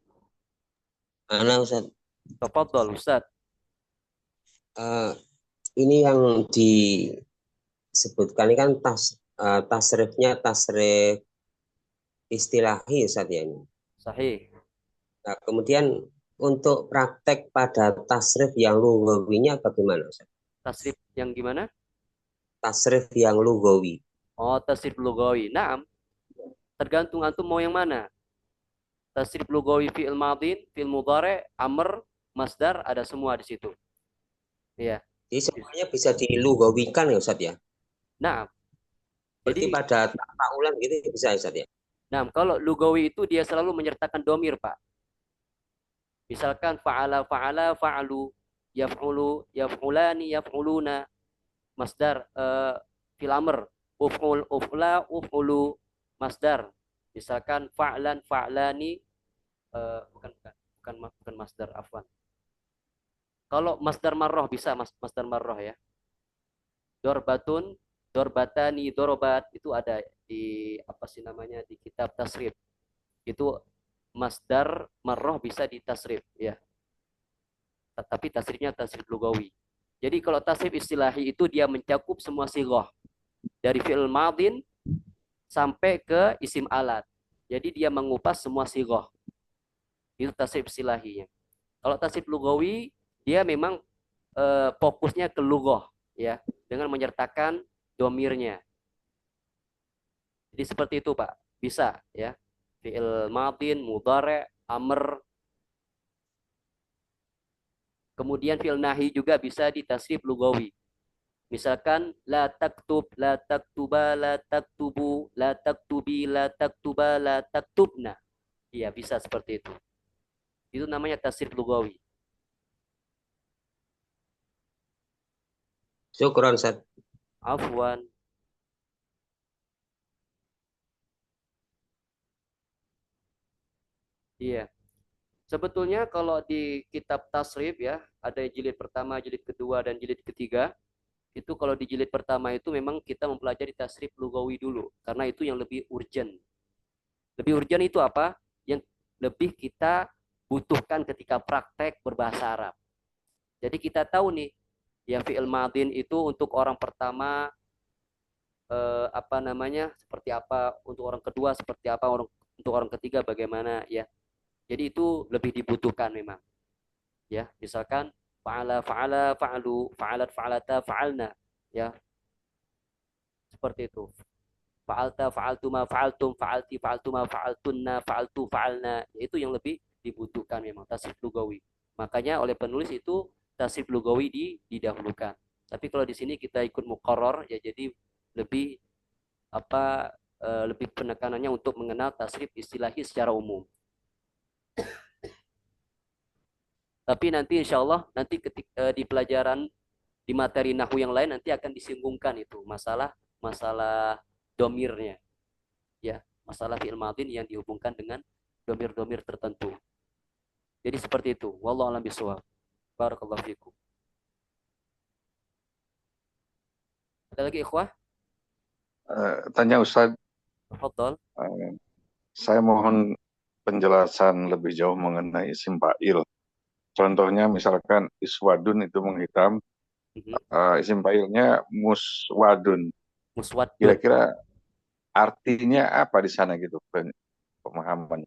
Ana Ustaz, Tafadhol Ustaz. eh, ini yang disebutkan ini kan tasrifnya tasrif istilahi Ustaz ya ini. Sahih. Nah, kemudian untuk praktek pada tasrif yang lughawinya bagaimana Ustaz? Tasrif yang gimana? Tasrif yang lughawi. Oh, tasrif lugawi. Nah, tergantung antum mau yang mana. Tasrif lugawi fi'il madin, fi'il mudhari, amr, masdar, ada semua di situ. Iya. Jadi semuanya bisa dilughawikan ya Ustaz ya. Nah, Berarti jadi pada tafaulan gitu bisa ya Ustaz ya. kalau lugawi itu dia selalu menyertakan domir, Pak. Misalkan fa'ala, fa'ala, fa'alu, yaf'ulu, yaf'ulani, yaf'uluna, masdar, fil amr, uf'ul, uf'la, uf'ulu, masdar. Misalkan fa'lan, fa'lani, bukan masdar, afwan. Kalau masdar marroh bisa masdar marroh ya. Dorbatun, dorbatani, dorobat itu ada di apa sih namanya di kitab tasrif. Itu masdar marroh bisa ditasrif ya. Tapi tasrifnya tasrif lugawi. Jadi kalau tasrif istilahi itu dia mencakup semua sighah dari fi'il madin sampai ke isim alat. Jadi dia mengupas semua sighah. Itu tasrif istilahinya. Kalau tasrif lugawi dia memang fokusnya ke lughah ya dengan menyertakan domirnya. Jadi seperti itu Pak. Bisa ya. Fi'il madin, mudhari, amr, kemudian fi'il nahi juga bisa ditasrif lugawi. Misalkan la taktub, la taktuba, la taktubu, la taktubi, la taktuba, la taktubna. Iya, bisa seperti itu. Itu namanya tasrif lugawi. Syukran Ustaz. Afwan. Iya. Sebetulnya kalau di kitab tasrif ya, ada jilid pertama, jilid kedua, dan jilid ketiga. Itu kalau di jilid pertama itu memang kita mempelajari tasrif lugawi dulu. Karena itu yang lebih urgent. Lebih urgent itu apa? Yang lebih kita butuhkan ketika praktek berbahasa Arab. Jadi kita tahu nih, ya fi'il madin itu untuk orang pertama apa namanya seperti apa, untuk orang kedua seperti apa, untuk orang ketiga bagaimana ya. Jadi itu lebih dibutuhkan memang. Ya, misalkan fa'ala fa'ala fa'alu, fa'alat fa'alata fa'alna ya, seperti itu. Fa'alta fa'altuma fa'altum fa'alti fa'altuma fa'altunna fa'altu fa'alna. Itu yang lebih dibutuhkan memang tasrif lugawi. Makanya oleh penulis itu tasrif lugawi didahulukan. Tapi kalau di sini kita ikut muqarrar ya, jadi lebih apa lebih penekanannya untuk mengenal tasrif istilahi secara umum. Tapi nanti insya Allah nanti ketika di pelajaran di materi nahu yang lain nanti akan disinggungkan itu masalah masalah domirnya ya, masalah fi'il madin yang dihubungkan dengan domir-domir tertentu. Jadi seperti itu. Wallahu a'lam bishawab. Barakallahu fikum. Ada lagi ikhwah? Tanya Ustadz, Tafadhol. eh, saya mohon penjelasan lebih jauh mengenai isim fa'il. Contohnya misalkan iswadun itu menghitam, isim fa'ilnya muswadun. Muswaddun. Kira-kira artinya apa di sana gitu, pemahaman?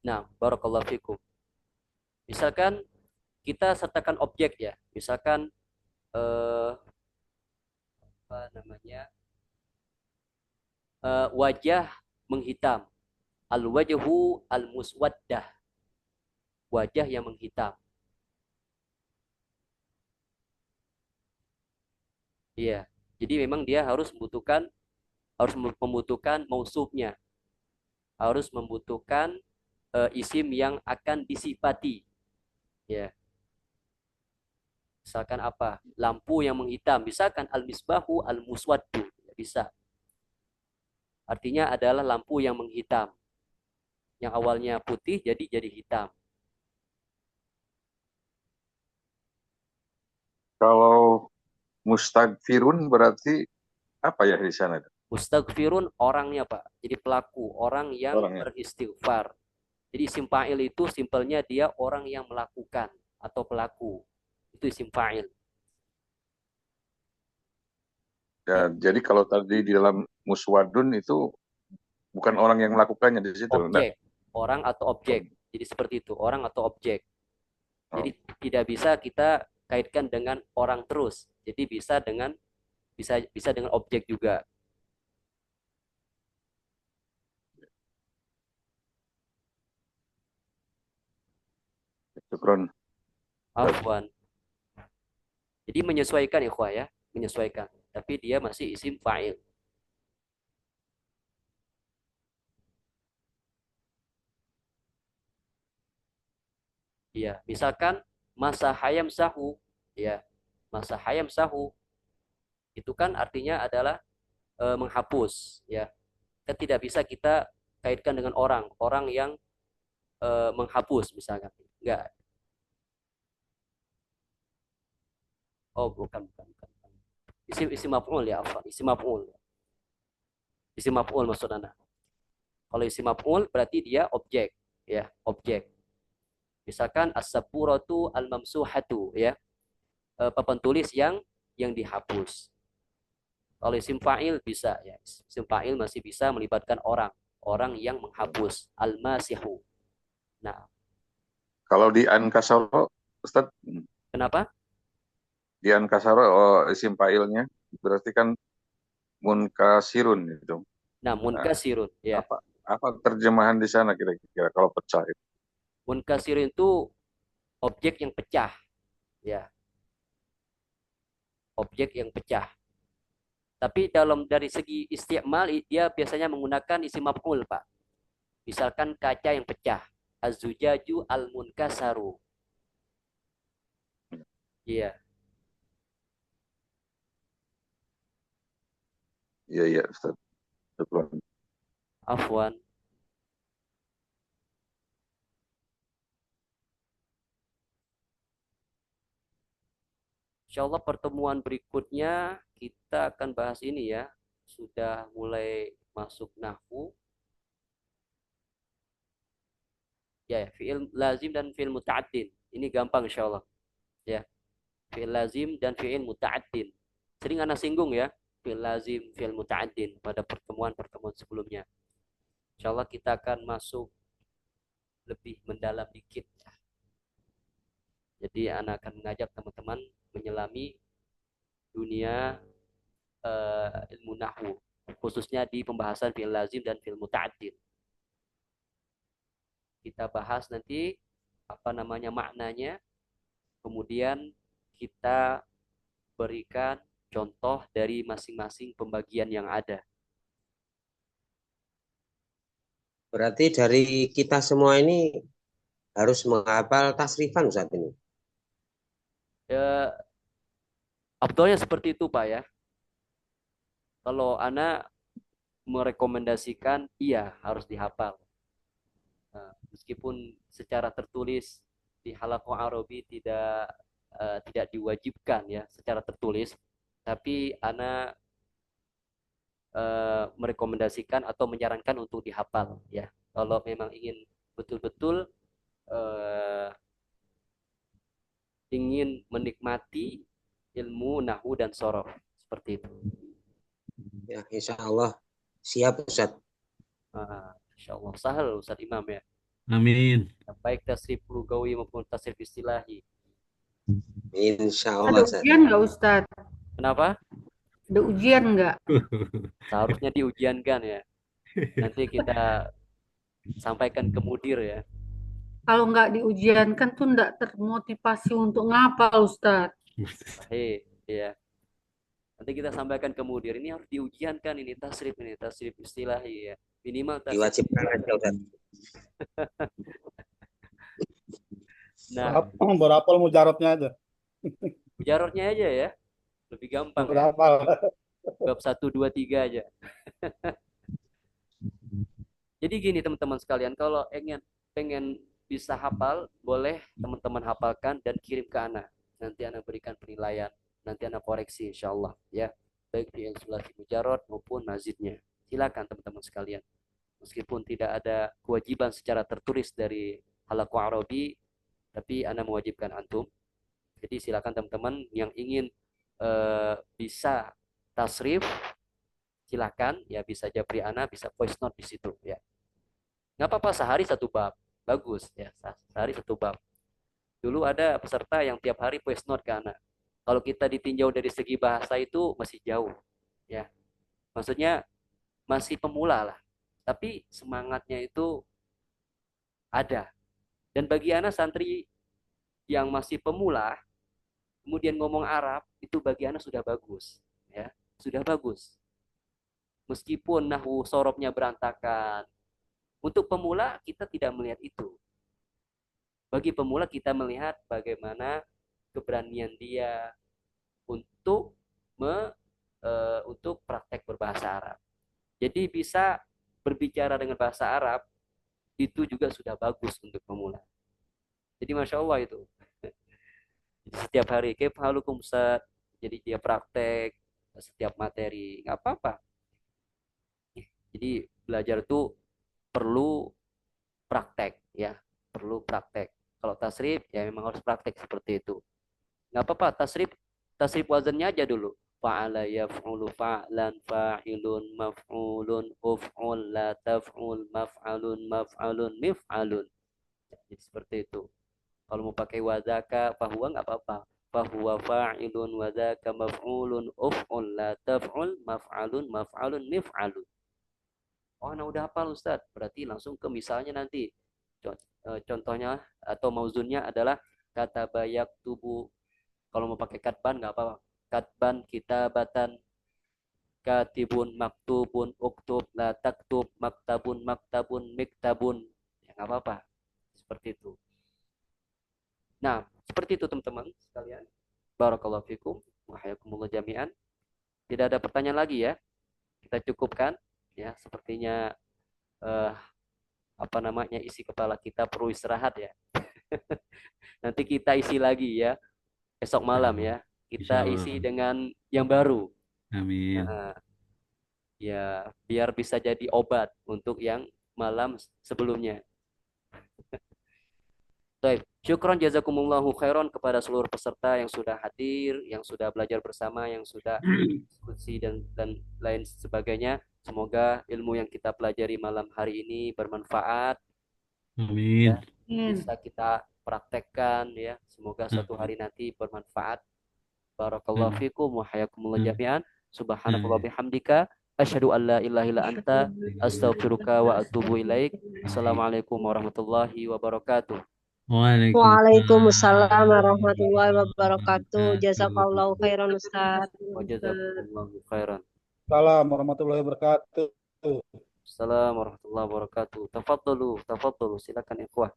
Nah, barakallahu fikum. Misalkan kita sertakan objek ya. Misalkan eh, apa namanya, wajah menghitam. Al-wajhu al-muswaddah, wajah yang menghitam. Iya. Jadi memang dia harus membutuhkan mausufnya, harus membutuhkan isim yang akan disifati. Ya, misalkan apa? Lampu yang menghitam. Misalkan al-misbahu al-muswaddu. Ya, bisa. Artinya adalah lampu yang menghitam. Yang awalnya putih jadi hitam. Kalau mustagfirun berarti apa ya di sana? Mustaghfirun orangnya, Pak. Jadi pelaku, orang yang Orangnya. beristighfar. Jadi isim fa'il itu simpelnya dia orang yang melakukan atau pelaku. Itu isim fa'il. Ya, Ya, jadi kalau tadi di dalam muswadun itu bukan orang yang melakukannya di situ, enggak? objek, orang atau objek. Jadi seperti itu, orang atau objek. Jadi Oh, tidak bisa kita kaitkan dengan orang terus. Jadi bisa dengan objek juga. syukron. Afwan. Jadi menyesuaikan ikhwah ya, menyesuaikan. Tapi dia masih isim fa'il. Ya, misalkan masa hayam sahu, ya, masa hayam sahu itu kan artinya adalah menghapus, ya. Kan tidak bisa kita kaitkan dengan orang yang menghapus misalkan. Enggak. Oh, bukan. Isim isim maf'ul ya, afwan. Isim maf'ul. Isim maf'ul maksud Anda. Kalau isim maf'ul berarti dia objek, ya, objek. Misalkan as-saburatu al-mamsuhatu, ya, papan tulis yang dihapus. Kalau isim fa'il bisa, ya. Isim fa'il masih bisa melibatkan orang yang menghapus, al-masihu. Nah, Kalau di Ankasaro, Ustaz, kenapa? di Ankasaro oh, isim fa'ilnya berarti kan munkasirun itu. Nah, Nah, munkasirun, ya. apa apa terjemahan di sana kira-kira kalau pecah itu? Munkasirun itu objek yang pecah, ya, objek yang pecah. Tapi dari segi istiqmal dia biasanya menggunakan isim maf'ul, Pak. Misalkan kaca yang pecah, az-zujaju al-munkasaru. Iya, Iya, iya, Ustaz. Syukron. afwan. Insya Allah pertemuan berikutnya kita akan bahas ini ya. Sudah mulai masuk nahwu. Ya, fi'il lazim dan fi'il muta'addin. Ini gampang insya Allah. Ya, fi'il lazim dan fi'il muta'addin. Sering anak singgung ya. Fi'il lazim, fi'il muta'addin pada pertemuan-pertemuan sebelumnya. Insya Allah kita akan masuk lebih mendalam dikit. Jadi anak akan mengajak teman-teman menyelami dunia ilmu nahwu, khususnya di pembahasan fi'il lazim dan fi'il muta'addin. Kita bahas nanti apa namanya maknanya, kemudian kita berikan contoh dari masing-masing pembagian yang ada. Berarti dari kita semua ini harus menghafal tasrifan saat ini. Ya, abdolnya seperti itu Pak ya. Kalau Ana merekomendasikan, iya harus dihafal. Nah, meskipun secara tertulis di Halaqah Arabi tidak diwajibkan ya secara tertulis, tapi Ana merekomendasikan atau menyarankan untuk dihafal ya. Kalau memang ingin betul-betul uh, ingin menikmati ilmu nahwu dan sorof seperti itu. Ya, insya Allah siap Ustaz. Insya Allah sahal Ustaz Imam ya. Amin. Baik tasrif lugawi maupun tasrif istilahi. Insya Ada Allah, Ustaz. ujian nggak Ustadz? Kenapa? Ada ujian nggak? Seharusnya diujiankan ya. Nanti kita sampaikan ke mudir ya. Kalau nggak diujiankan tuh nggak termotivasi untuk ngapal Ustadz. Sahih, ya. Nanti kita sampaikan ke mudir. Ini harus diujiankan ini tasrif istilahi ya. Minimal tasrif. Diwajibkan aja, Ustaz. Nah, Berapal mujarotnya aja. mujarotnya aja ya. Lebih gampang ya. Berapal. Bab 1, 2, 3 aja. Jadi gini teman-teman sekalian, kalau pengen bisa hafal, boleh teman-teman hafalkan dan kirim ke Ana. Nanti Ana berikan penilaian, nanti Ana koreksi insya Allah ya. Baik di sulasi mujarot maupun mazidnya. Silakan teman-teman sekalian. Meskipun tidak ada kewajiban secara tertulis dari halaku Arabi, tapi Ana mewajibkan antum. Jadi silakan teman-teman yang ingin bisa tasrif, silakan ya, bisa japri Ana, bisa voice note di situ ya. Nggak apa-apa, sehari satu bab, bagus ya, sehari satu bab. Dulu ada peserta yang tiap hari voice note ke Ana. Kalau kita ditinjau dari segi bahasa itu masih jauh ya, maksudnya masih pemula lah, tapi semangatnya itu ada. Dan bagi Ana santri yang masih pemula kemudian ngomong Arab, itu bagi Ana sudah bagus ya, sudah bagus. Meskipun nahwu sorobnya berantakan, untuk pemula kita tidak melihat itu. Bagi pemula kita melihat bagaimana keberanian dia untuk untuk praktek berbahasa Arab. Jadi bisa berbicara dengan bahasa Arab itu juga sudah bagus untuk pemula. Jadi masya Allah itu. Setiap hari kayak halukum Ustaz. Jadi dia praktek setiap materi, nggak apa-apa. Jadi belajar itu perlu praktek ya, perlu praktek. Kalau tasrif ya memang harus praktek seperti itu. Nggak apa-apa, tasrif wazannya aja dulu. Fa'ala yaf'ulu fa'lan fa'ilun maf'ulun uf'ul la taf'ul maf'alun maf'alun mif'alun. Jadi seperti itu. Kalau mau pakai wazaka fahuwa nggak apa-apa. Fahuwa fa'ilun wazaka maf'ulun uf'ul la taf'ul maf'alun maf'alun mif'alun. Oh, nah udah hafal Ustaz. Berarti langsung ke misalnya nanti. Contohnya atau mauzunnya adalah kata bayak tubuh. Kalau mau pakai katban nggak apa-apa. Katban, kitabatan, katibun, maktubun, uktub, la taktub, maktabun, maktabun, miktabun. Ya nggak apa-apa. Seperti itu. Nah, seperti itu teman-teman sekalian. Barakallahu fikum. Wahayakumullah jami'an. Tidak ada pertanyaan lagi ya. Kita cukupkan. Ya, sepertinya isi kepala kita perlu istirahat ya. Nanti kita isi lagi ya esok malam ya. Kita isi dengan yang baru. Amin. Ya, biar bisa jadi obat untuk yang malam sebelumnya. Baik, syukron jazakumullahu khairan kepada seluruh peserta yang sudah hadir, yang sudah belajar bersama, yang sudah diskusi dan lain sebagainya. Semoga ilmu yang kita pelajari malam hari ini bermanfaat. Amin. Ya, bisa kita praktekkan ya. Semoga suatu hari nanti bermanfaat. Barakallahu fikum wa hayakumullah jami'an. Subhanakallah bihamdika asyhadu an la ilaha illa anta astaghfiruka wa atubu ilaik. Assalamualaikum warahmatullahi wabarakatuh. Waalaikumsalam warahmatullahi wabarakatuh. Jazakallahu khairan Ustaz. Wa jazakumullahu khairan. Assalamualaikum warahmatullahi wabarakatuh. Assalamualaikum warahmatullahi wabarakatuh. Tafadhalu, silakan ikhwah.